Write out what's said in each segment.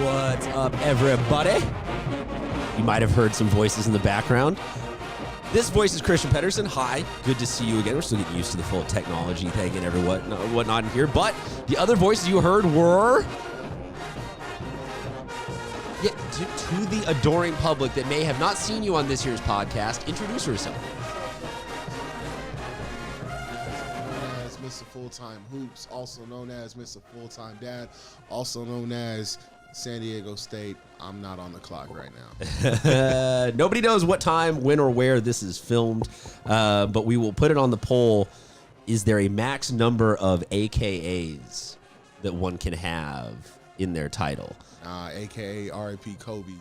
What's up, everybody? You might have heard some voices in the background. This voice is Christian Pedersen. Hi, good to see you again. We're still getting used to the full technology thing and whatnot in here. But the other voices you heard were... Yeah, to the adoring public that may have not seen you on this year's podcast, introduce yourself. As Mr. Full-Time Hoops, also known as Mr. Full-Time Dad, also known as San Diego State. I'm not on the clock right now. Nobody knows what time, when, or where this is filmed, but we will put it on the poll. Is there a max number of AKAs that one can have in their title? AKA RIP Kobe.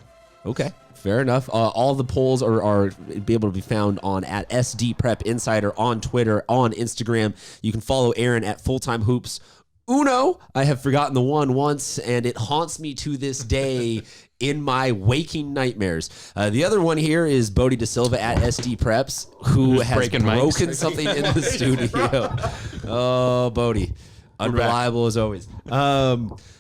Okay, fair enough. All the polls are be able to be found on at SD Prep Insider on Twitter, on Instagram. You can follow Aaron at Full-Time Hoops. Uno, I have forgotten the one once, and it haunts me to this day in my waking nightmares. The other one here is Bodie Da Silva at SD Preps, who has broken something in the studio. Oh, Bodie. Unreliable as always.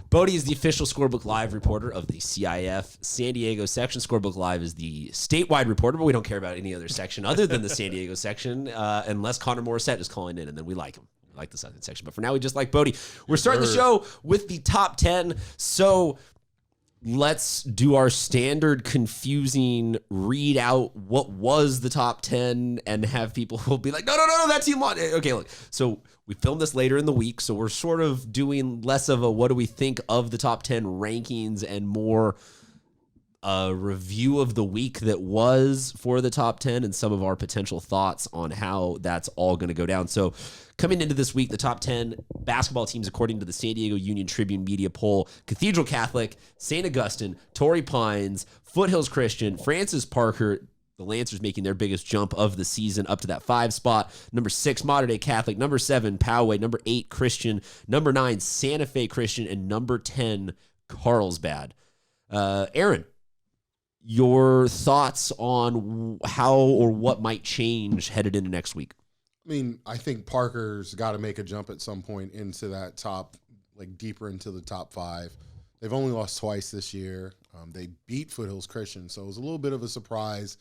Bodie is the official Scorebook Live reporter of the CIF San Diego section. Scorebook Live is the statewide reporter, but we don't care about any other section other than the San Diego section, unless Connor Morissette is calling in, and then we like him. We like the Southern section. But for now, we just like Bodie. We're starting the show with the top 10. So let's do our standard confusing read out what was the top 10 and have people who will be like, no, that team won. Okay, look. So we filmed this later in the week, so we're sort of doing less of a what do we think of the top 10 rankings and more a review of the week that was for the top 10 and some of our potential thoughts on how that's all going to go down. So coming into this week, the top 10 basketball teams, according to the San Diego Union Tribune media poll: Cathedral Catholic, St. Augustine, Torrey Pines, Foothills Christian, Francis Parker. The Lancers making their biggest jump of the season up to that 5 spot. Number 6, Mater Dei Catholic. Number 7, Poway. Number 8, Christian. Number 9, Santa Fe Christian. And number 10, Carlsbad. Aaron, your thoughts on how or what might change headed into next week? I mean, I think Parker's got to make a jump at some point into that top, like deeper into the top 5. They've only lost twice this year. They beat Foothills Christian, so it was a little bit of a surprise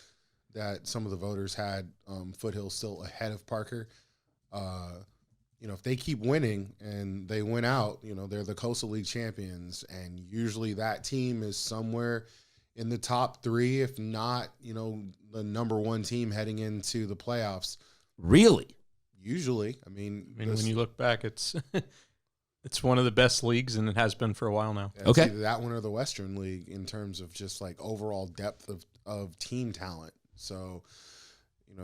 that some of the voters had Foothills still ahead of Parker. If they keep winning and they win out, they're the Coastal League champions, and usually that team is somewhere in the top 3, if not, the number 1 team heading into the playoffs. Really? Usually. I mean, when you look back, it's it's one of the best leagues, and it has been for a while now. It's either that one or the Western League in terms of just like overall depth of team talent. So,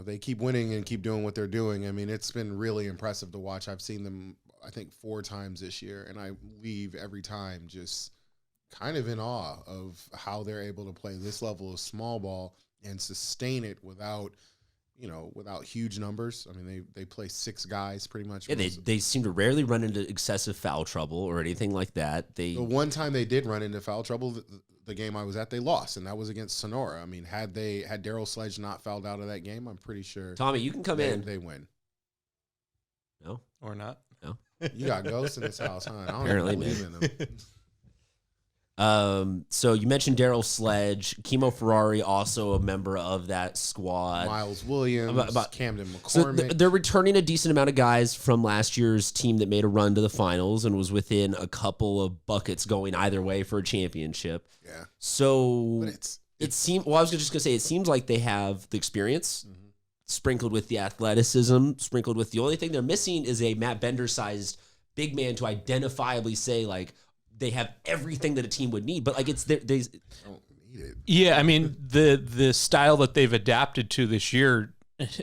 they keep winning and keep doing what they're doing. I mean, it's been really impressive to watch. I've seen them, I think, 4 times this year, and I leave every time just kind of in awe of how they're able to play this level of small ball and sustain it without huge numbers. I mean, they play 6 guys pretty much. Yeah, they seem to rarely run into excessive foul trouble or anything like that. The one time they did run into foul trouble, the game I was at, they lost, and that was against Sonora. I mean, had Daryl Sledge not fouled out of that game, I'm pretty sure. Tommy, you can come in. They win. No? Or not? No. You got ghosts in this house, huh? I don't Apparently, believe in them. So you mentioned Daryl Sledge, Kimo Ferrari, also a member of that squad. Miles Williams, Camden McCormick. So they're returning a decent amount of guys from last year's team that made a run to the finals and was within a couple of buckets going either way for a championship. Yeah. So it seems. Well, I was just gonna say it seems like they have the experience, sprinkled with the athleticism, sprinkled with the only thing they're missing is a Matt Bender-sized big man to identifiably say like, they have everything that a team would need, but like they don't need it. Yeah, I mean the style that they've adapted to this year,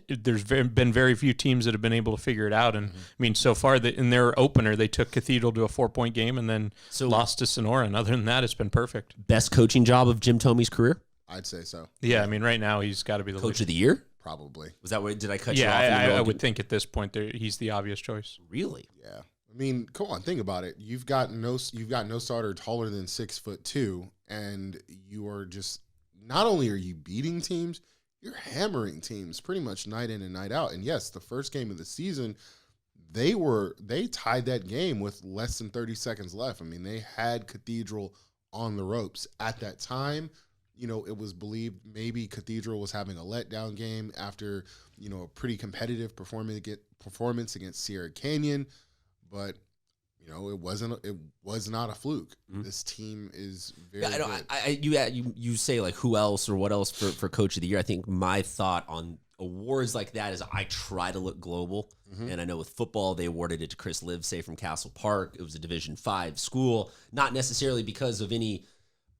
there's been very few teams that have been able to figure it out. And I mean, so far in their opener, they took Cathedral to a 4-point game and then lost to Sonora. And other than that, it's been perfect. Best coaching job of Jim Tomey's career? I'd say so. Yeah, I mean, right now he's got to be the coach of the year. Probably. Was that what? Did I cut you off? Yeah, I would think at this point he's the obvious choice. Really? Yeah. I mean, come on, think about it. You've got no starter taller than 6'2", and you are just not only are you beating teams, you're hammering teams pretty much night in and night out. And yes, the first game of the season, they tied that game with less than 30 seconds left. I mean, they had Cathedral on the ropes. At that time, it was believed maybe Cathedral was having a letdown game after, a pretty competitive performance against Sierra Canyon, but it was not a fluke. Mm-hmm. This team is very good. You say like who else or what else for Coach of the Year. I think my thought on awards like that is I try to look global. Mm-hmm. And I know with football, they awarded it to Chris Livesay from Castle Park. It was a Division V school, not necessarily because of any,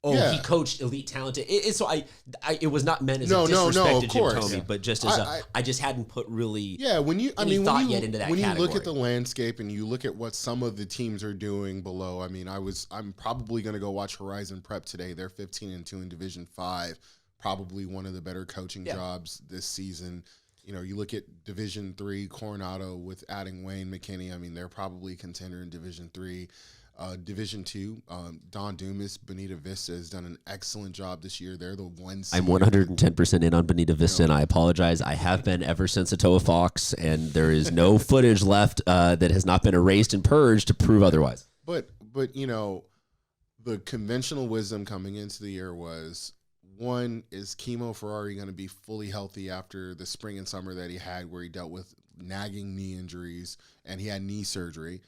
he coached elite talented. It was not meant as a disrespect to Jim Thome, but just as I just hadn't put really thought yet into that when category. You look at the landscape and you look at what some of the teams are doing below, I'm probably going to go watch Horizon Prep today. They're 15-2 in Division V, probably one of the better coaching jobs this season. You look at Division III, Coronado with adding Wayne McKinney. They're probably a contender in Division III. Division II, Don Dumas, Bonita Vista has done an excellent job this year. They're the one seed. I'm 110% in on Bonita Vista, and I apologize. I have been ever since Atoa Fox, and there is no footage left that has not been erased and purged to prove otherwise. But the conventional wisdom coming into the year was, one, is Kimo Ferrari going to be fully healthy after the spring and summer that he had where he dealt with nagging knee injuries and he had knee surgery?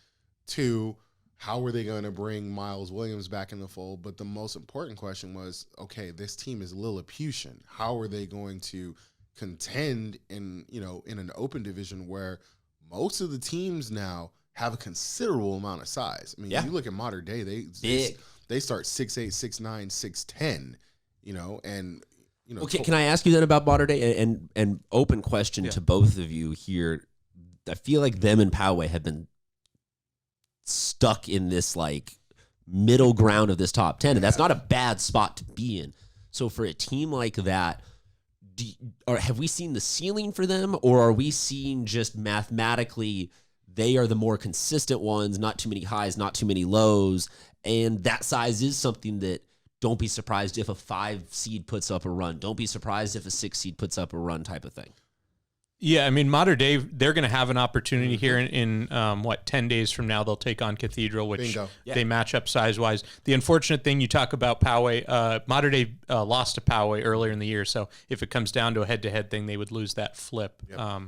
Two, how were they going to bring Miles Williams back in the fold? But the most important question was, okay, this team is Lilliputian. How are they going to contend in an open division where most of the teams now have a considerable amount of size? You look at Mater Dei, they start 6'8", 6'9", 6'10", Okay, can I ask you then about Mater Dei? And open question to both of you here. I feel like them and Poway have been stuck in this like middle ground of this top 10, and that's not a bad spot to be in. So for a team like that, have we seen the ceiling for them, or are we seeing just mathematically they are the more consistent ones, not too many highs, not too many lows, and that size is something that don't be surprised if a 5 seed puts up a run. Don't be surprised if a 6 seed puts up a run type of thing. Yeah, Mater Dei, they're going to have an opportunity here in 10 days from now. They'll take on Cathedral, which they match up size-wise. The unfortunate thing, you talk about Poway, Mater Dei lost to Poway earlier in the year, so if it comes down to a head-to-head thing, they would lose that flip. Yep.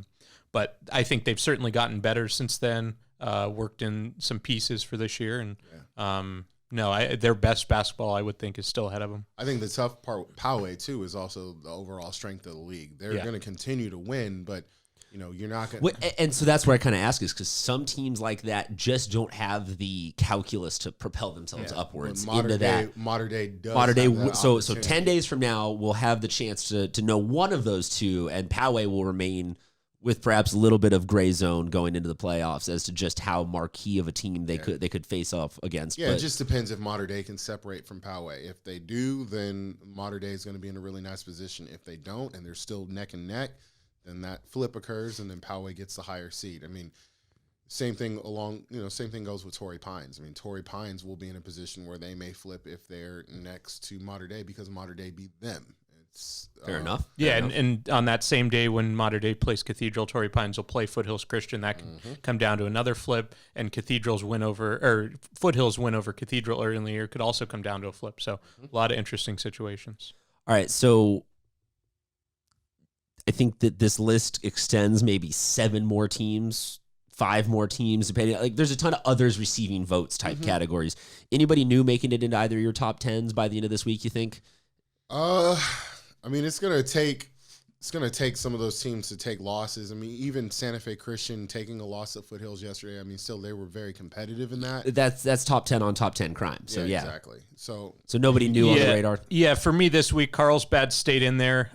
But I think they've certainly gotten better since then, worked in some pieces for this year, and their best basketball, I would think, is still ahead of them. I think the tough part, Poway, too, is also the overall strength of the league. They're going to continue to win, but, you're not going to... And so that's where I kind of ask is because some teams like that just don't have the calculus to propel themselves upwards into that. Mater Dei does. Mater Dei, so 10 days from now, we'll have the chance to know one of those two, and Poway will remain with perhaps a little bit of gray zone going into the playoffs as to just how marquee of a team they could face off against. Yeah, it just depends if Mater Dei can separate from Poway. If they do, then Mater Dei is going to be in a really nice position. If they don't, and they're still neck and neck, then that flip occurs, and then Poway gets the higher seed. Same thing goes with Torrey Pines. Torrey Pines will be in a position where they may flip if they're next to Mater Dei because Mater Dei beat them. Fair enough. Yeah, and on that same day when Mater Dei plays Cathedral, Torrey Pines will play Foothills Christian. That can come down to another flip, and Foothills win over Cathedral early in the year could also come down to a flip. So a lot of interesting situations. All right, so I think that this list extends maybe 7 more teams, 5 more teams, depending. Like, there's a ton of others receiving votes type categories. Anybody new making it into either of your top 10s by the end of this week, you think? It's gonna take some of those teams to take losses. Even Santa Fe Christian taking a loss at Foothills yesterday. Still they were very competitive in that. That's top 10 on top 10 crime. So yeah. Exactly. So nobody knew on the radar. Yeah, for me this week, Carlsbad stayed in there.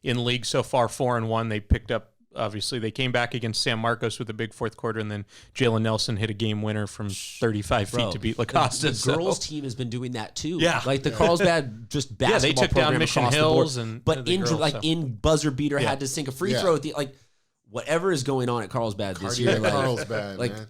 In league so far, 4-1. They picked up. Obviously, they came back against San Marcos with a big fourth quarter, and then Jalen Nelson hit a game winner from 35 feet to beat La Costa. The girls' team has been doing that too. Yeah, like the Carlsbad just basketball they took program down Mission across Hills, the board. and but in buzzer beater had to sink a free throw at the whatever is going on at Carlsbad this year. Carlsbad, man.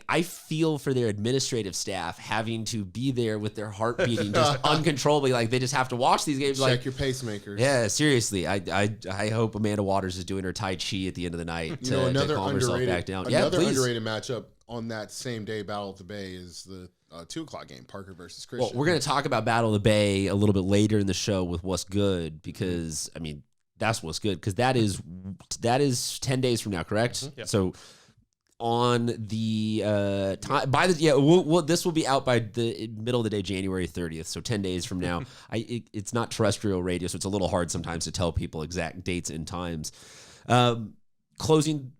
I feel for their administrative staff having to be there with their heart beating just uncontrollably. Like they just have to watch these games. Check your pacemakers. Yeah, seriously. I hope Amanda Waters is doing her Tai Chi at the end of the night to calm herself back down. Another underrated matchup on that same day, Battle of the Bay, is the 2:00 game, Parker versus Christian. Well, we're going to talk about Battle of the Bay a little bit later in the show with What's Good, because I mean that's What's Good, because that is 10 days from now, correct? Yep. So on the time by the this will be out by the middle of the day, January 30th. So 10 days from now. It's not terrestrial radio, so it's a little hard sometimes to tell people exact dates and times. Closing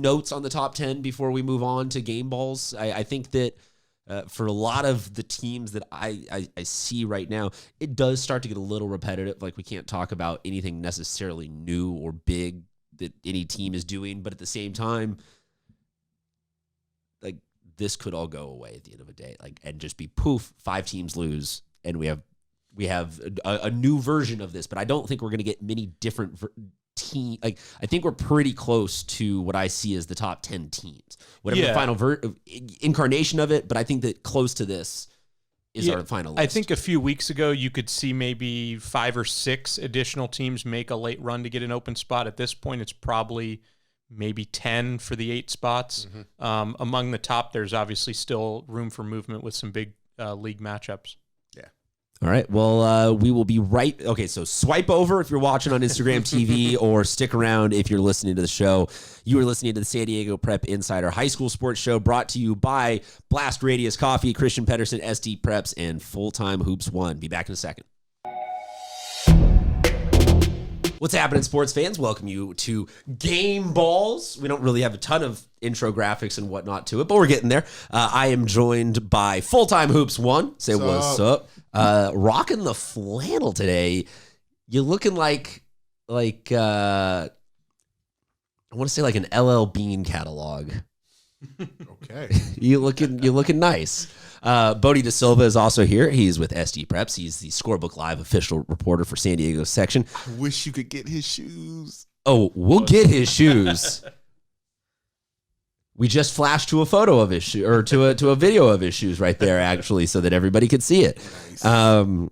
notes on the top 10 before we move on to game balls. I think that for a lot of the teams that I see right now, it does start to get a little repetitive. Like, we can't talk about anything necessarily new or big that any team is doing, but at the same time, like, this could all go away at the end of the day, like, and just be poof, 5 teams lose, and we have a new version of this. But I don't think we're going to get many different team. Like, I think we're pretty close to what I see as the top 10 teams, whatever the final incarnation of it. But I think that close to this is our final list. I think a few weeks ago you could see maybe 5 or 6 additional teams make a late run to get an open spot. At this point, it's probably maybe 10 for the 8 spots. Mm-hmm. Among the top, there's obviously still room for movement with some big league matchups. All right. Well, we will be right. Okay, so swipe over if you're watching on Instagram TV, or stick around if you're listening to the show. You are listening to the San Diego Prep Insider High School Sports Show, brought to you by Blast Radius Coffee, Christian Pedersen, SD Preps, and Full-Time Hoops 1. Be back in a second. What's happening, sports fans? Welcome you to Game Balls. We don't really have a ton of intro graphics and whatnot to it, but we're getting there. I am joined by Full-Time Hoops 1. Say what's up. Rocking the flannel today. You're looking like I want to say like an LL Bean catalog. Okay. You're looking nice. Bodie De Silva is also here. He's with SD Preps. He's the Scorebook Live official reporter for San Diego section. I wish you could get his shoes. Oh, we'll get his shoes. We just flashed to a photo of his shoe, or to a video of his shoes right there, actually, so that everybody could see it. Nice.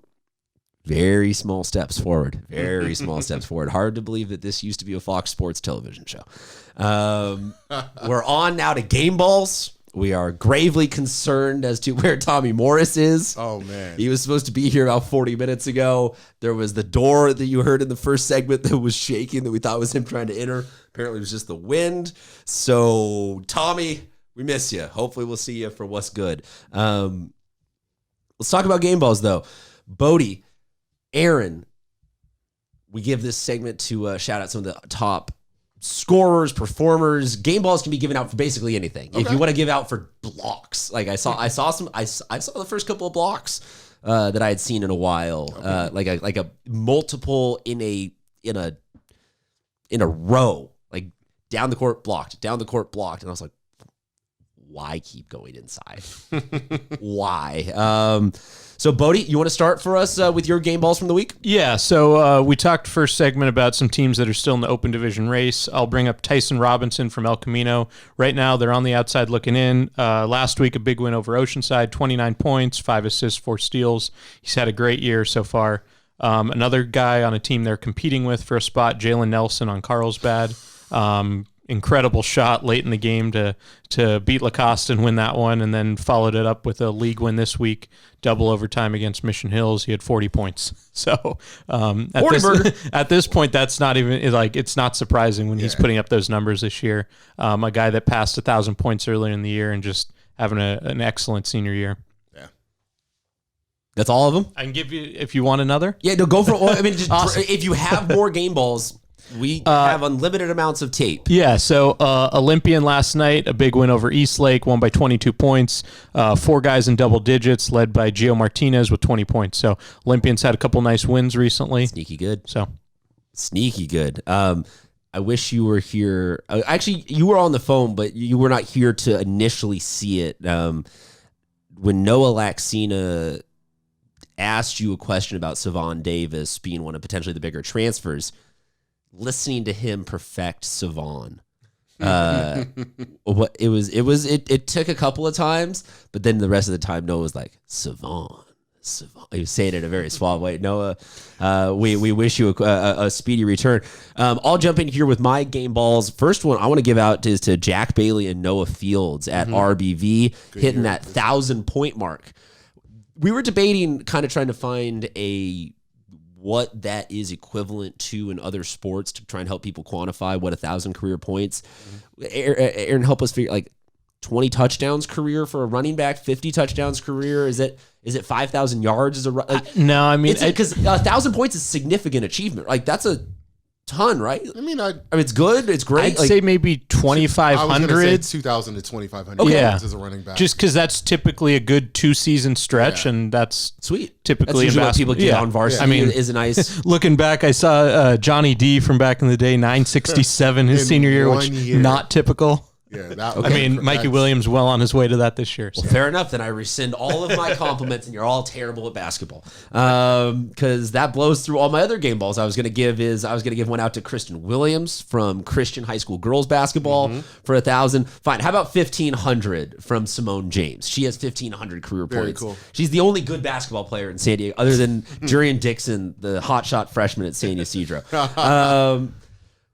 Very small steps forward. Very small steps forward. Hard to believe that this used to be a Fox Sports television show. We're on now to Game Balls. We are gravely concerned as to where Tommy Morris is. Oh, man. He was supposed to be here about 40 minutes ago. There was the door that you heard in the first segment that was shaking, that we thought was him trying to enter. Apparently it was just the wind. So, Tommy, we miss you. Hopefully we'll see you for What's Good. Let's talk about Game Balls, though. Bodie, Aaron, we give this segment to shout out some of the top scorers, performers. Game balls can be given out for basically anything. Okay. If you want to give out for blocks, like I saw the first couple of blocks that I had seen in a while, okay. like a multiple in a row, like down the court blocked, and I was like, why keep going inside? Why? So, Bodie, you want to start for us with your game balls from the week? Yeah, so we talked first segment about some teams that are still in the open division race. I'll bring up Tyson Robinson from El Camino. Right now, they're on the outside looking in. Last week, a big win over Oceanside, 29 points, 5 assists, 4 steals. He's had a great year so far. Another guy on a team they're competing with for a spot, Jalen Nelson on Carlsbad. Incredible shot late in the game to beat Lacoste and win that one, and then followed it up with a league win this week, double overtime against Mission Hills. He had 40 points. So at this point, that's not even like, it's not surprising when he's putting up those numbers this year. A guy that passed 1,000 points earlier in the year and just having an excellent senior year. Yeah, that's all of them. I can give you if you want another. Yeah, no, go for it. I mean, just awesome. If you have more game balls. We have unlimited amounts of tape. Yeah, so Olympian last night, a big win over Eastlake, won by 22 points. 4 guys in double digits, led by Gio Martinez with 20 points. So Olympians had a couple nice wins recently. Sneaky good. So sneaky good. I wish you were here. Actually, you were on the phone, but you were not here to initially see it. When Noah Laxina asked you a question about Savon Davis being one of potentially the bigger transfers, listening to him perfect Savon, it took a couple of times, but then the rest of the time Noah was like, Savon. He was saying it in a very suave way. Noah, we wish you a speedy return. I'll jump in here with my game balls. First one I want to give out is to Jack Bailey and Noah Fields at RBV, hitting that 1,000-point mark. We were debating, kind of trying to find what that is equivalent to in other sports to try and help people quantify what 1,000 career points. Aaron, help us figure, like, 20 touchdowns career for a running back, 50 touchdowns career. Is it 5,000 yards as a no? I mean, because 1,000 points is a significant achievement. Like, that's a ton, right? I mean, it's good. It's great. I'd say maybe 2,500. 2,000 to 2,500 Okay. yards as a running back. Just because that's typically a good 2-season stretch, Yeah. and that's Sweet. typically That's usually what people get on varsity. I mean, is a nice. looking back, I saw Johnny D from back in the day, 967 his In senior year, 1 which year. not typical. Yeah, that. I mean, Mikey Williams well on his way to that this year. So. Well, fair enough. Then I rescind all of my compliments, and you're all terrible at basketball. Because that blows through all my other game balls. I was going to give one out to Kristen Williams from Christian High School girls basketball for 1,000. Fine. How about 1,500 from Simone James? She has 1,500 career Very points. cool. She's the only good basketball player in San Diego, other than Jurian Dixon, the hotshot freshman at San Ysidro.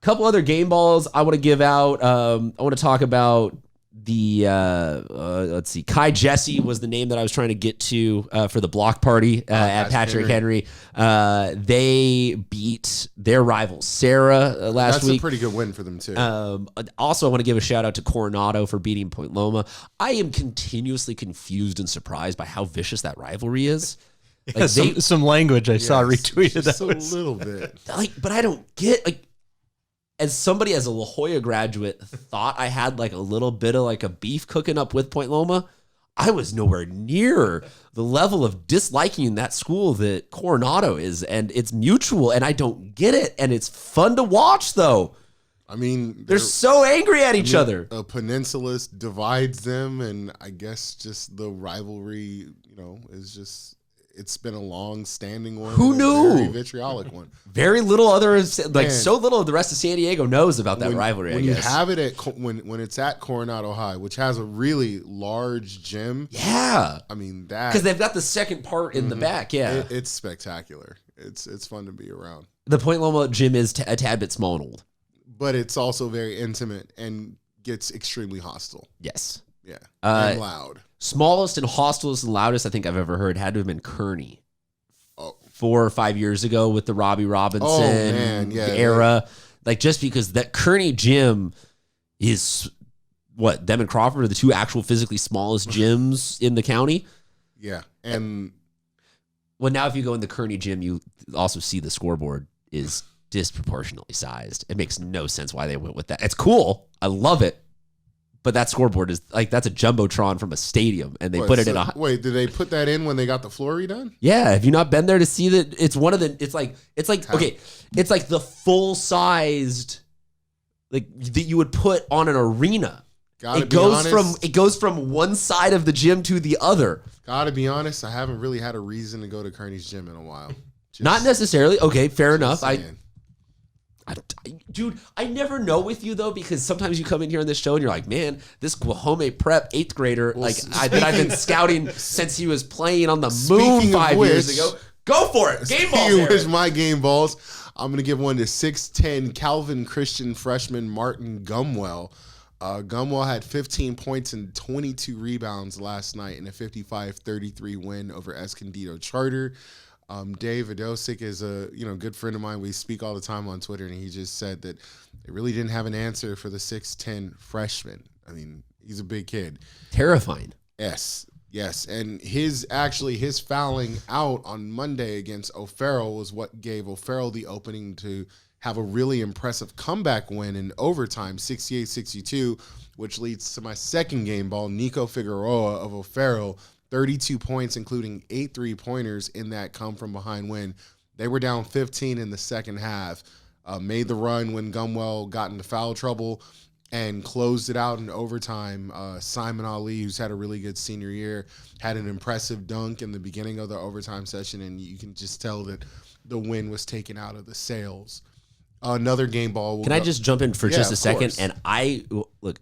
Couple other game balls I want to give out. I want to talk about the let's see, Kai Jesse was the name that I was trying to get to for the block party at Patrick Henry. They beat their rival Sarah last That's week. a pretty good win for them too. Also, I want to give a shout out to Coronado for beating Point Loma. I am continuously confused and surprised by how vicious that rivalry is. Yeah, some language I saw retweeted. Just That a was, little bit. But I don't get, like, as somebody, as a La Jolla graduate, thought I had like a little bit of like a beef cooking up with Point Loma. I was nowhere near the level of disliking that school that Coronado is, and it's mutual, and I don't get it, and it's fun to watch though. I mean, They're so angry at each other. A peninsula divides them, and I guess just the rivalry, is just. It's been a long-standing one. Who and a knew? very vitriolic one. Very little other, like, Man. so little of the rest of San Diego knows about that rivalry. When I you guess. have it at when it's at Coronado High, which has a really large gym. Yeah, I mean that because they've got the second part in the back. Yeah, it's spectacular. It's fun to be around. the Point Loma gym is a tad bit small and old. But it's also very intimate and gets extremely hostile. Yes. Yeah, and loud. Smallest and hostilest and loudest I think I've ever heard had to have been Kearney. Oh. 4 or 5 years ago with the Robbie Robinson man, yeah, era. Like, just because that Kearney gym is what, them and Crawford are the two actual physically smallest gyms in the county. Yeah, and Well, now if you go in the Kearney gym, you also see the scoreboard is disproportionately sized. It makes no sense why they went with that. It's cool. I love it. But that scoreboard is like, that's a Jumbotron from a stadium, and they put it in a. Wait, did they put that in when they got the floor redone? Yeah, have you not been there to see that? It's one of the. It's like okay, it's like the full sized, like that you would put on an arena. It goes from one side of the gym to the other. Gotta be honest, I haven't really had a reason to go to Kearney's gym in a while. Not necessarily. Okay, fair enough. saying. Dude, I never know with you though, because sometimes you come in here on this show and you're like, man, this Guajome Prep 8th grader, that I've been scouting since he was playing on the moon 5 years ago. Go for it. Game balls. Speaking of which, Aaron. my game balls. I'm gonna give one to 6'10" Calvin Christian freshman Martin Gumwell. Gumwell had 15 points and 22 rebounds last night in a 55-33 win over Escondido Charter. Dave Adosic is a good friend of mine. We speak all the time on Twitter, and he just said that they really didn't have an answer for the 6'10" freshman. I mean, he's a big kid. Terrifying. Yes, and his fouling out on Monday against O'Farrell was what gave O'Farrell the opening to have a really impressive comeback win in overtime, 68-62, which leads to my second game ball, Nico Figueroa of O'Farrell. 32 points, including 8 3-pointers in that come-from-behind win. They were down 15 in the second half, made the run when Gumwell got into foul trouble, and closed it out in overtime. Simon Ali, who's had a really good senior year, had an impressive dunk in the beginning of the overtime session, and you can just tell that the win was taken out of the sails. Another game ball. Can I just jump in for just a second? course. And look,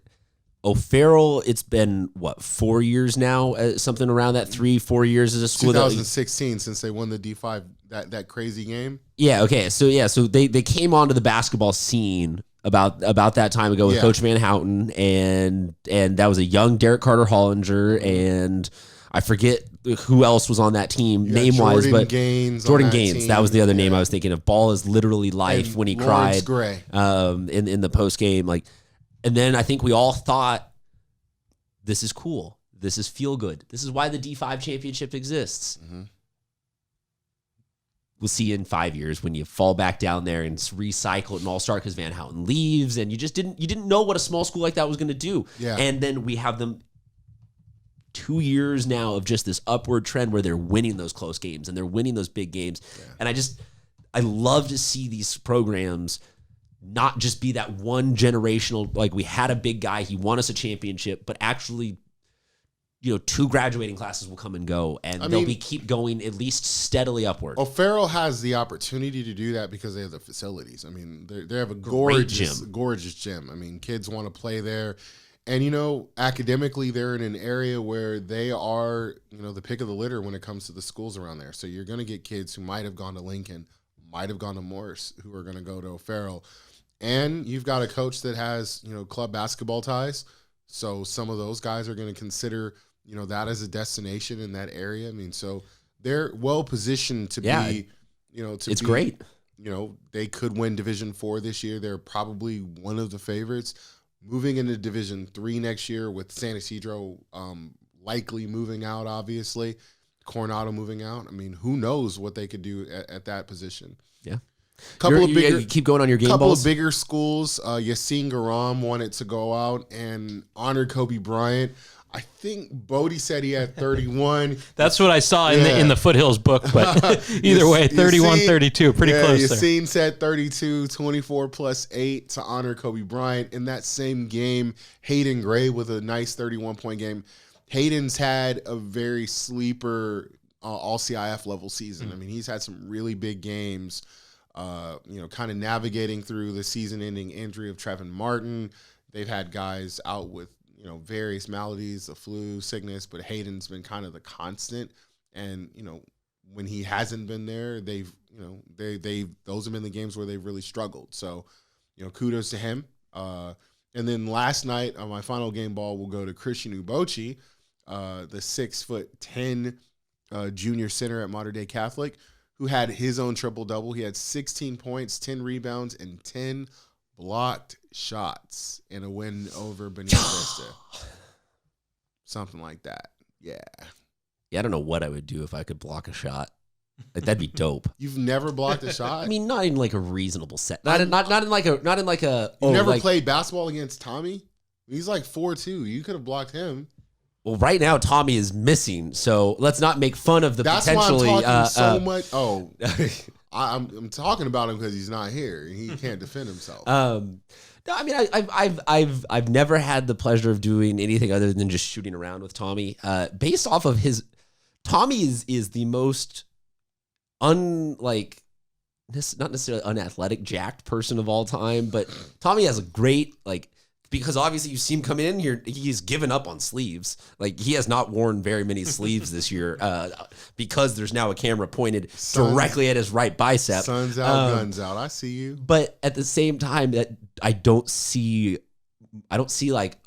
O'Farrell, it's been, 4 years now? Something around that 3-4 years as a school. 2016 since they won the D5, that crazy game. Yeah, okay. So they came onto the basketball scene about that time ago with Coach Van Houten, and that was a young Derek Carter Hollinger, and I forget who else was on that team name-wise, but Jordan Gaines, that was the other name I was thinking of. Ball is literally life and when he Lawrence cried Gray. In the post game, like, and then I think we all thought, this is cool, this is feel good, this is why the D5 championship exists. Mm-hmm. We'll see you in 5 years when you fall back down there and recycle it and all start because Van Houten leaves, and you didn't know what a small school like that was going to do. Yeah. And then we have them 2 years now of just this upward trend where they're winning those close games and they're winning those big games. Yeah. And I love to see these programs not just be that one generational, like we had a big guy, he won us a championship, but actually, 2 graduating classes will come and go, and they'll keep going at least steadily upward. O'Farrell has the opportunity to do that because they have the facilities. I mean, they have a gorgeous gym. I mean, kids want to play there. And, academically, they're in an area where they are, the pick of the litter when it comes to the schools around there. So you're going to get kids who might have gone to Lincoln, might have gone to Morris, who are going to go to O'Farrell. And you've got a coach that has, club basketball ties. So some of those guys are going to consider, that as a destination in that area. I mean, so they're well positioned to be, it's great. They could win Division IV this year. They're probably one of the favorites. Moving into Division III next year with San Ysidro likely moving out, obviously. Coronado moving out. I mean, who knows what they could do at that position. Yeah. You keep going on your game couple balls. Of bigger schools. Yassine Garam wanted to go out and honor Kobe Bryant. I think Bodie said he had 31. That's what I saw in the Foothills book, but either way, 31, 32, pretty close there. Yassine said 32, 24 plus 8 to honor Kobe Bryant. In that same game, Hayden Gray with a nice 31-point game. Hayden's had a very sleeper all-CIF level season. I mean, he's had some really big games, kind of navigating through the season-ending injury of Trevin Martin. They've had guys out with various maladies, the flu, sickness, but Hayden's been kind of the constant. And, when he hasn't been there, those have been the games where they've really struggled. So, kudos to him. And then last night on my final game ball, we'll go to Christian Ubochi, the 6'10" junior center at Mater Dei Catholic, who had his own triple-double. He had 16 points, 10 rebounds, and 10 blocked shots in a win over Bonita Vista. Something like that. Yeah. Yeah, I don't know what I would do if I could block a shot. Like, that'd be dope. You've never blocked a shot? I mean, not in like a reasonable set. Not in like a. You never played basketball against Tommy? He's like 4'2". You could have blocked him. Well, right now Tommy is missing, so let's not make fun of the potentially. Why I'm talking so much. Oh, I'm talking about him because he's not here. He can't defend himself. No, I mean, I've never had the pleasure of doing anything other than just shooting around with Tommy. Based off of Tommy is the most not necessarily unathletic, jacked person of all time, but Tommy has a great because obviously you see him come in here, he's given up on sleeves. Like, he has not worn very many sleeves this year because there's now a camera pointed directly at his right bicep. Sun's out, guns out. I see you. But at the same time, that I don't see like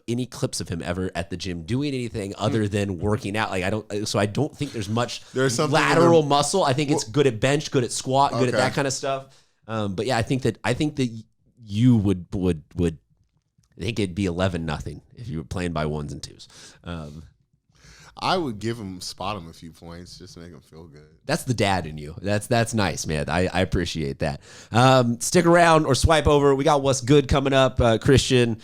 any clips of him ever at the gym doing anything other than working out. Like, I don't think there's much lateral muscle. I think it's good at bench, good at squat, good at that kind of stuff. But yeah, I think that you would. I think it'd be 11-0 if you were playing by ones and twos. I would spot him a few points just to make him feel good. That's the dad in you. That's nice, man. I appreciate that. Stick around or swipe over. We got What's Good coming up. Christian,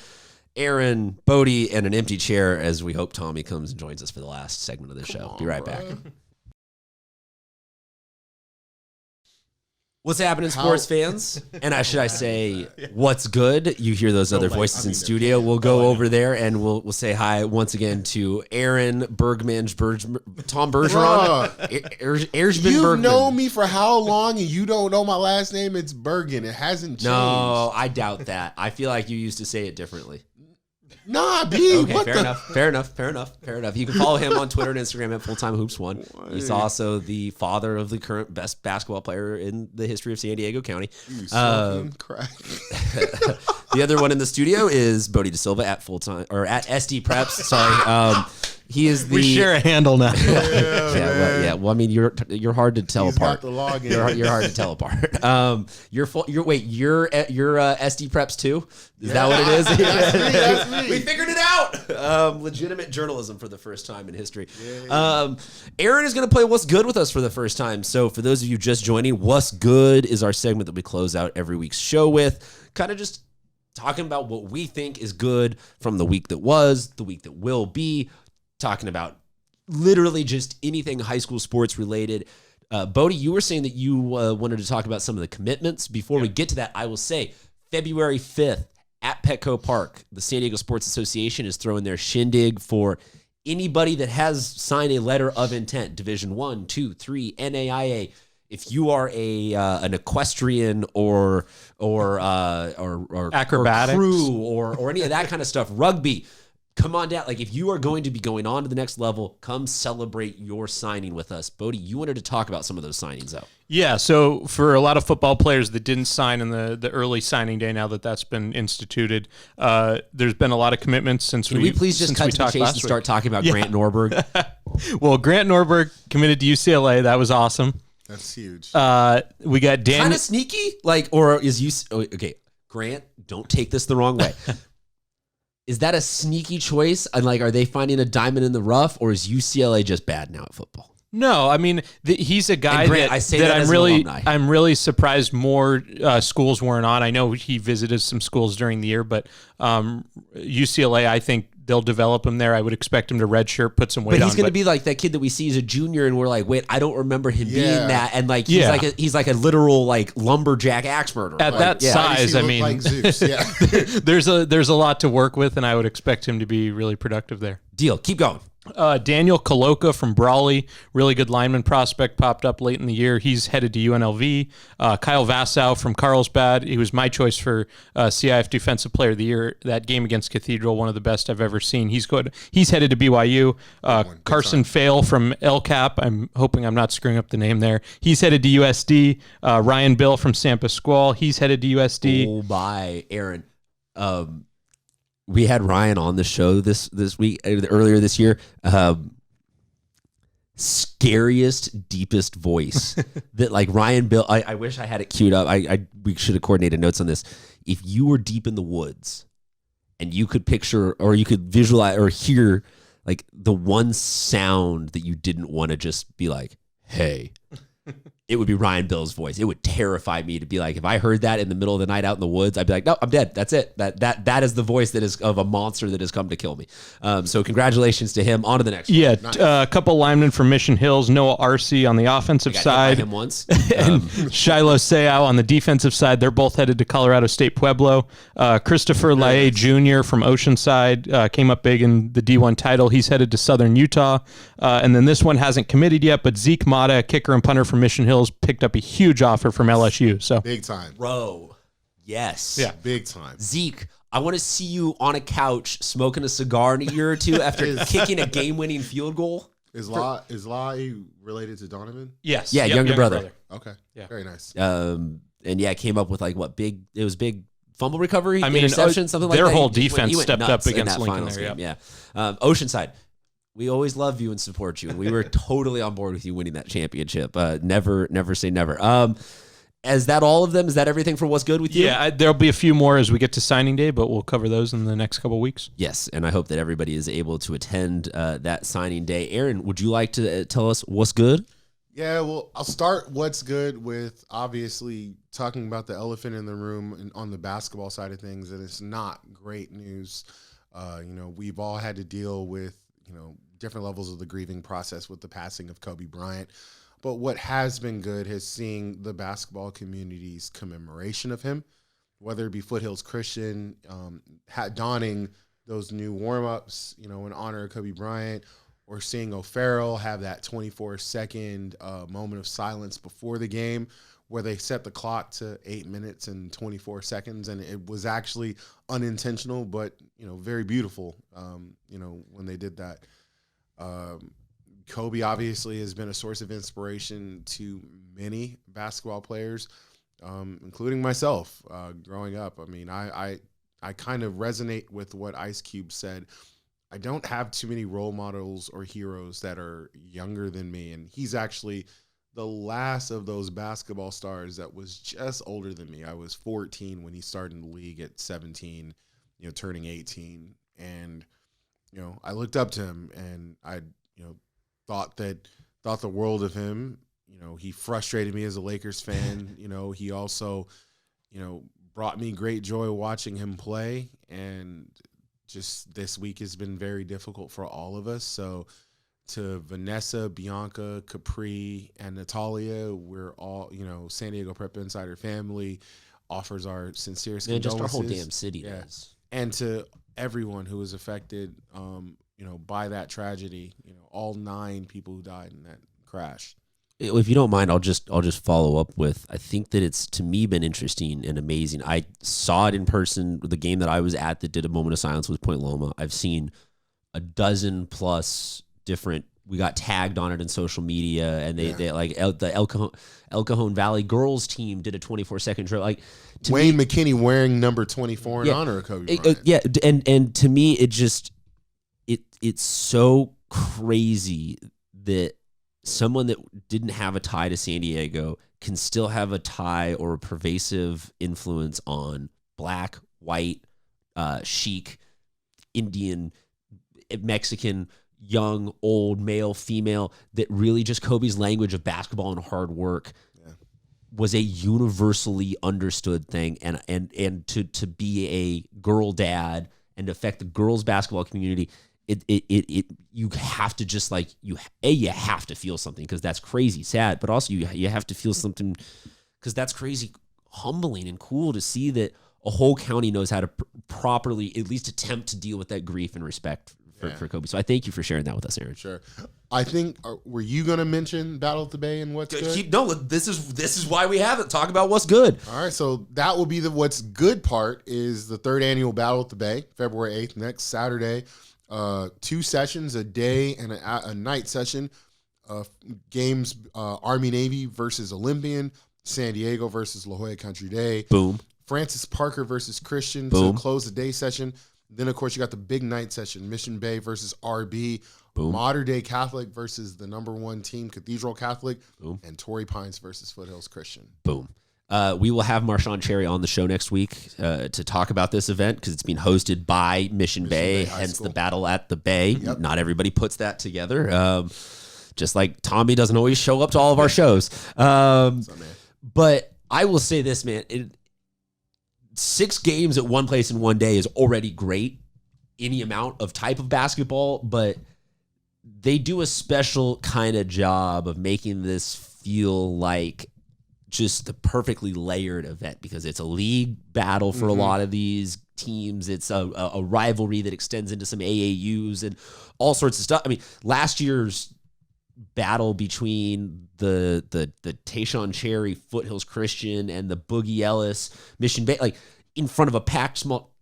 Aaron, Bodie, and an empty chair as we hope Tommy comes and joins us for the last segment of the show. Be right back. What's happening, sports fans? And should I say, what's good? You hear those other voices in studio. We'll go over there and we'll say hi once again to Aaron Bergman, Tom Bergeron, Erzman You've Bergman. known me for how long and you don't know my last name? It's Bergen. It hasn't changed. No, I doubt that. I feel like you used to say it differently. Nah, B. Okay, what fair the? enough. Fair enough. Fair enough. Fair enough. You can follow him on Twitter and Instagram at FulltimeHoops1. He's also the father of the current best basketball player in the history of San Diego County. You smoking crack. The other one in the studio is Bodie De Silva at full-time or at SD Preps. Sorry. He is the. We share a handle now. Well, I mean, you're hard to tell He's apart. got the login. You're hard to tell apart. You're SD Preps too. Is that what it is? That's me. We figured it out. Legitimate journalism for the first time in history. Aaron is going to play What's Good with us for the first time. So for those of you just joining, What's Good is our segment that we close out every week's show with. Kind of just talking about what we think is good from the week that was, the week that will be, talking about literally just anything high school sports related. Bodie, you were saying that you wanted to talk about some of the commitments. Before we get to that, I will say February 5th at Petco Park, the San Diego Sports Association is throwing their shindig for anybody that has signed a letter of intent, Division 1, 2, 3, NAIA. If you are an equestrian or Acrobatics. or crew or any of that kind of stuff, rugby, come on down. Like if you are going to be going on to the next level, come celebrate your signing with us. Bodie, you wanted to talk about some of those signings though. Yeah, so for a lot of football players that didn't sign in the early signing day, now that that's been instituted, there's been a lot of commitments since Can we please just cut to the chase and start talking about Grant Norberg? Well, Grant Norberg committed to UCLA. That was awesome. That's huge. We got Daniel. Kind of sneaky, like, or is you okay? Grant, don't take this the wrong way. Is that a sneaky choice? And like, are they finding a diamond in the rough, or is UCLA just bad now at football? No, I mean he's a guy Grant, that, I say that that I'm as an really alumni. I'm really surprised more schools weren't on. I know he visited some schools during the year, but UCLA, I think they'll develop him there. I would expect him to redshirt, put some weight on. But he's going to be like that kid that we see as a junior, and we're like, wait, I don't remember him being that. And like he's like a literal like lumberjack axe murderer. At that size, I mean, like Zeus. Yeah. there's a lot to work with, and I would expect him to be really productive there. Deal. Keep going. Daniel Koloka from Brawley, really good lineman prospect, popped up late in the year. He's headed to UNLV. Kyle Vassow from Carlsbad. He was my choice for CIF Defensive Player of the Year. That game against Cathedral, one of the best I've ever seen. He's good. He's headed to BYU. Carson Fail from El Cap. I'm hoping I'm not screwing up the name there. He's headed to USD. Ryan Bill from San Pasqual. He's headed to USD. Oh, by Aaron. We had Ryan on the show this week, earlier this year. Scariest, deepest voice that like Ryan Bill. I wish I had it queued up. We should have coordinated notes on this. If you were deep in the woods and you could picture or you could visualize or hear like the one sound that you didn't want to just be like, hey. It would be Ryan Bill's voice. It would terrify me to be like, if I heard that in the middle of the night out in the woods, I'd be like, no, I'm dead. That's it. That is the voice that is of a monster that has come to kill me. So congratulations to him. On to the next one. Yeah, a couple linemen from Mission Hills. Noah Arce on the offensive side. Him once. And Shiloh Seau on the defensive side. They're both headed to Colorado State Pueblo. Christopher Lae Jr. from Oceanside came up big in the D1 title. He's headed to Southern Utah. And then this one hasn't committed yet, but Zeke Mata, kicker and punter from Mission Hills, picked up a huge offer from LSU. So Big time. Bro, yes. Yeah. Big time. Zeke, I want to see you on a couch smoking a cigar in a year or two after kicking a game-winning field goal. Is Lai related to Donovan? yes. Yeah, younger brother. Okay. Yeah. Very nice. And yeah, came up with like what big fumble recovery, I mean, interception, something like that. their whole He went defense stepped nuts up in against that Lincoln finals there, game. Yeah. Oceanside. We always love you and support you, and we were totally on board with you winning that championship. Never say never. Is that all of them? Is that everything for What's Good with you? Yeah, there'll be a few more as we get to signing day, but we'll cover those in the next couple weeks. Yes, and I hope that everybody is able to attend that signing day. Aaron, would you like to tell us what's good? Yeah, well, I'll start What's Good with obviously talking about the elephant in the room and on the basketball side of things, and it's not great news. We've all had to deal with, different levels of the grieving process with the passing of Kobe Bryant. But what has been good is seeing the basketball community's commemoration of him, whether it be Foothills Christian donning those new warm-ups, in honor of Kobe Bryant, or seeing O'Farrell have that 24-second moment of silence before the game where they set the clock to 8 minutes and 24 seconds, and it was actually unintentional, but, very beautiful, when they did that. Kobe obviously has been a source of inspiration to many basketball players, including myself growing up. I mean, I kind of resonate with what Ice Cube said. I don't have too many role models or heroes that are younger than me, and he's actually the last of those basketball stars that was just older than me. I was 14 when he started in the league at 17, turning 18. And, I looked up to him, and I, thought the world of him. He frustrated me as a Lakers fan. He also, brought me great joy watching him play. And just this week has been very difficult for all of us. So to Vanessa, Bianca, Capri, and Natalia, we're all, San Diego Prep Insider family offers our sincerest condolences. Just our whole damn city does. And to everyone who was affected, by that tragedy, all 9 people who died in that crash. If you don't mind, I'll just follow up with, I think that it's, to me, been interesting and amazing. I saw it in person, the game that I was at that did a moment of silence was Point Loma. I've seen a dozen plus different, we got tagged on it in social media, and they like the El Cajon Valley girls team did a 24-second drill. Like Wayne McKinney wearing number 24 in honor of Kobe Bryant. And to me, it's so crazy that someone that didn't have a tie to San Diego can still have a tie or a pervasive influence on Black, white, Sikh, Indian, Mexican, young, old, male, female, that really just Kobe's language of basketball and hard work was a universally understood thing. And to be a girl dad and to affect the girls basketball community, you have to just like, you have to feel something, because that's crazy sad, but also you have to feel something because that's crazy humbling and cool to see that a whole county knows how to properly at least attempt to deal with that grief and respect for Kobe. So I thank you for sharing that with us, Aaron. Sure. I think, were you going to mention Battle at the Bay and what's good? This is why we have it. Talk about what's good. All right, so that will be the what's good part is the 3rd annual Battle at the Bay, February 8th, next Saturday. 2 sessions, a day and a night session. Games, Army-Navy versus Olympian, San Diego versus La Jolla Country Day. Boom. Francis Parker versus Christian Boom. to close the day session. Then, of course, you got the big night session, Mission Bay versus RB. Boom. Modern Day Catholic versus the number 1 team, Cathedral Catholic. Boom. And Torrey Pines versus Foothills Christian. Boom. We will have Marshawn Cherry on the show next week to talk about this event, because it's being hosted by Mission Bay, hence the Battle at the Bay. Yep. Not everybody puts that together. Just like Tommy doesn't always show up to all of our shows. But I will say this, man. 6 games at one place in one day is already great, any amount of type of basketball, but they do a special kind of job of making this feel like just the perfectly layered event, because it's a league battle for a lot of these teams. It's a rivalry that extends into some AAUs and all sorts of stuff. I mean, last year's battle between the Tayshaun Cherry Foothills Christian and the Boogie Ellis Mission Bay, like in front of a packed small,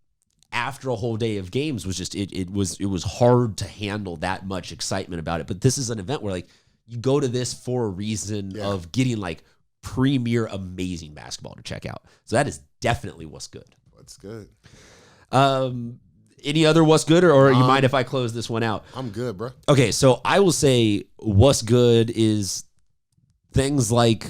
after a whole day of games, was just it was hard to handle that much excitement about it. But this is an event where like you go to this for a reason of getting like premier amazing basketball to check out. So that is definitely what's good. What's good. Any other what's good, or you mind if I close this one out? I'm good, bro. Okay, so I will say what's good is things like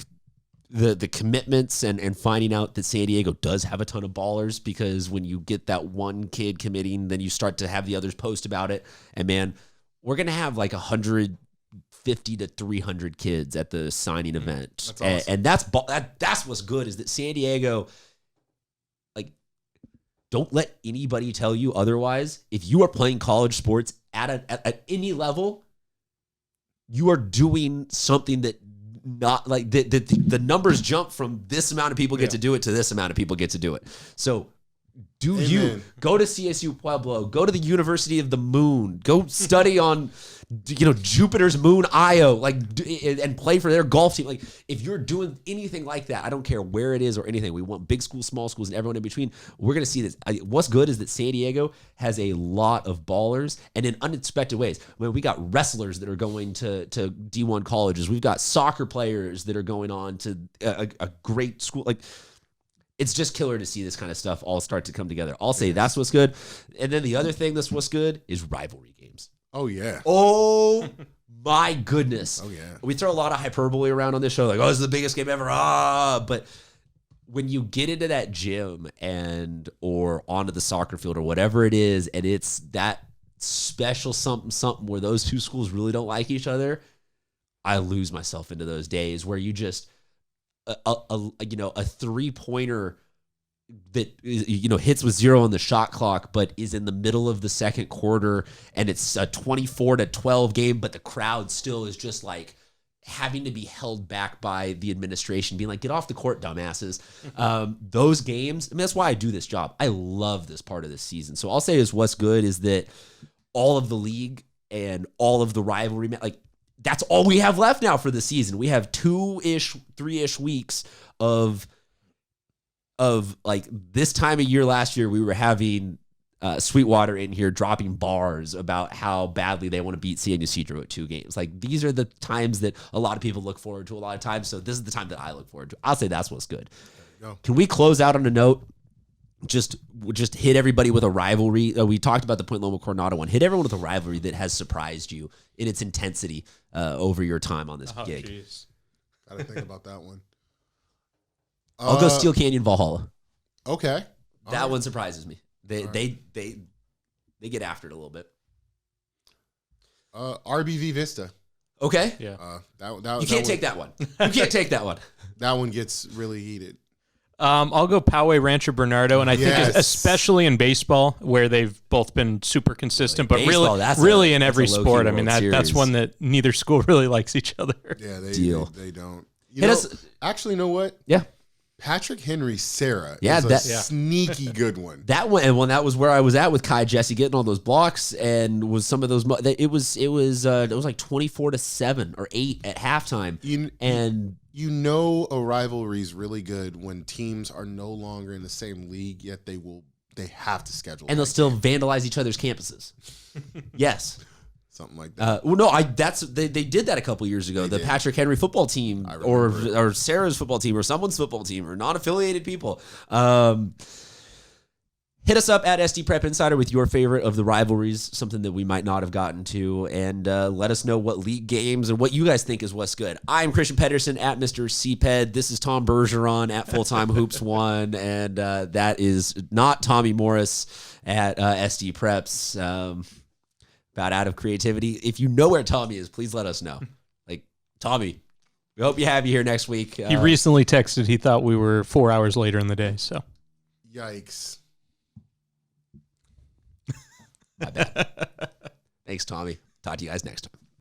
the commitments and finding out that San Diego does have a ton of ballers, because when you get that one kid committing, then you start to have the others post about it. And man, we're going to have like 150 to 300 kids at the signing event. That's awesome. And that's what's good, is that San Diego, like, don't let anybody tell you otherwise. If you are playing college sports at any level, you are doing something that not like the numbers jump from this amount of people get to do it to this amount of people get to do it. So Do you Amen. go to CSU Pueblo? Go to the University of the Moon. Go study on, Jupiter's moon Io, and play for their golf team. Like, if you're doing anything like that, I don't care where it is or anything. We want big schools, small schools, and everyone in between. We're gonna see this. What's good is that San Diego has a lot of ballers, and in unexpected ways. I mean, we got wrestlers that are going to D1 colleges. We've got soccer players that are going on to a great school. Like, it's just killer to see this kind of stuff all start to come together. I'll say that's what's good. And then the other thing that's what's good is rivalry games. Oh, yeah. Oh, my goodness. Oh, yeah. We throw a lot of hyperbole around on this show, like, oh, this is the biggest game ever. But when you get into that gym or onto the soccer field or whatever it is, and it's that special something where those two schools really don't like each other, I lose myself into those days where you just a 3-pointer that hits with 0 on the shot clock, but is in the middle of the second quarter, and it's a 24-12 game, but the crowd still is just like having to be held back by the administration, being like, "Get off the court, dumbasses." Those games. I mean, that's why I do this job. I love this part of the season. So I'll say is what's good is that all of the league and all of the rivalry, like, that's all we have left now for the season. We have 2-ish, 3-ish weeks of like this time of year last year, we were having Sweetwater in here dropping bars about how badly they want to beat San Ysidro at 2 games. Like, these are the times that a lot of people look forward to a lot of times. So this is the time that I look forward to. I'll say that's what's good. Can we close out on a note? Just hit everybody with a rivalry. We talked about the Point Loma Coronado one. Hit everyone with a rivalry that has surprised you in its intensity over your time on this gig. Geez. Gotta think about that one. I'll go Steel Canyon Valhalla. Okay. That one surprises me. They get after it a little bit. RBV Vista. Okay. Yeah. You can't take that one. You can't take that one. That one gets really heated. I'll go Poway Rancho Bernardo, and I think especially in baseball, where they've both been super consistent, but baseball, really in every sport. I mean, World that's Series. one that neither school really likes each other. Yeah, they don't. Actually, you know what? Yeah. Patrick Henry Sarah Yeah, is a sneaky good one. That one, and that was where I was at with Kai Jesse getting all those blocks, and was some of those. It was like 24-7 or 8 at halftime, a rivalry's really good when teams are no longer in the same league, yet they have to schedule, and they'll still vandalize each other's campuses. Yes. Something like that. They did that a couple years ago. The did. Patrick Henry football team, or Sarah's football team, or someone's football team, or non-affiliated people. Hit us up at SD Prep Insider with your favorite of the rivalries, something that we might not have gotten to, and let us know what league games and what you guys think is what's good. I'm Christian Pedersen at Mr. CPED. This is Tom Bergeron at Fulltime Hoops 1, and that is not Tommy Morris at SD Preps. About out of creativity. If you know where Tommy is, please let us know. Like, Tommy, we hope you have you here next week. He recently texted he thought we were 4 hours later in the day. So, Yikes. My bad. Thanks, Tommy. Talk to you guys next time.